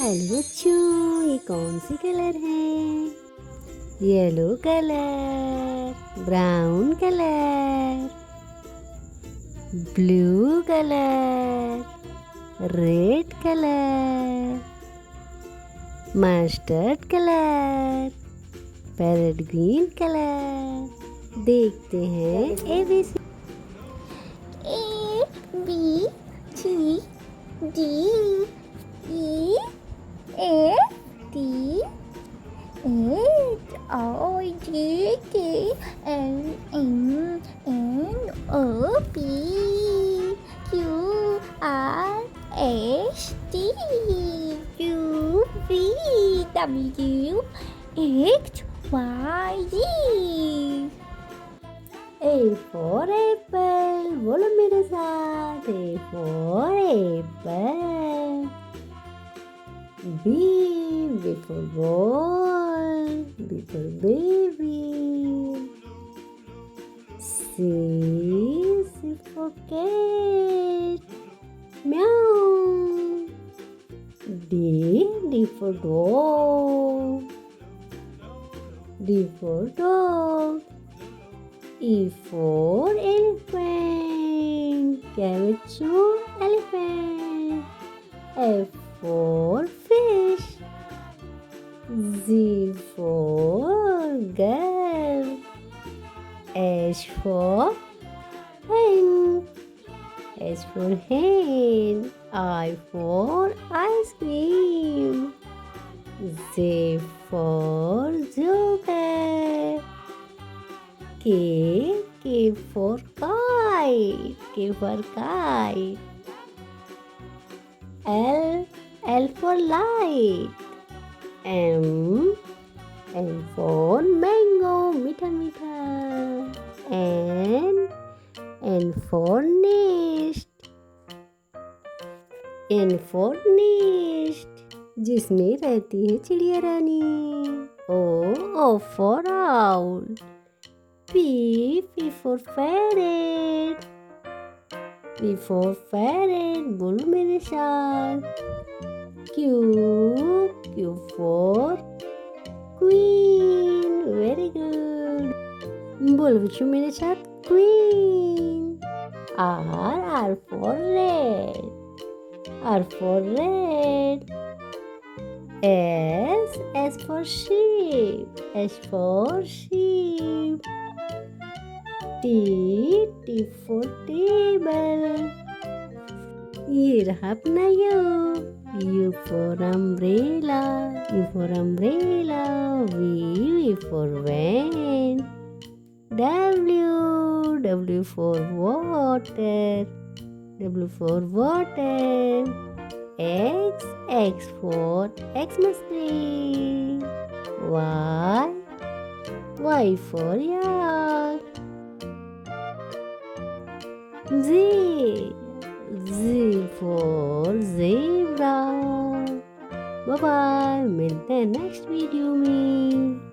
Hello बच्चों, ये कौन सी कलर है? Yellow colour, brown colour, blue colour, red colour, mustard colour, parrot green colour. देखते हैं ABC। ABCD A for apple, बोलो मेरे साथ। A for apple. B for ball, B for baby. C for cat, meow. D for dog, D for dog. E for elephant, क्या है बच्चों? Elephant. F for fish, Z for girl, H for hen, H for hen. I for ice cream, J for joker. K for kite, K for kite. L for light. M for mango, मीठा मीठा. N for nest, N for nest, जिसमें रहती है चिड़िया रानी. O for owl. P for parrot, P for parrot, बोलो मेरे साथ. Q for queen, very good. बोलो बच्चों मेरे साथ, queen. R for red, R for red. S for sheep, S for sheep. T for table, ये रहा अपना U for umbrella, U for umbrella. V for van. W for water, W for water. X for Xmas tree. Y for yak. Z for zebra. Bye bye, मिलते हैं next video में.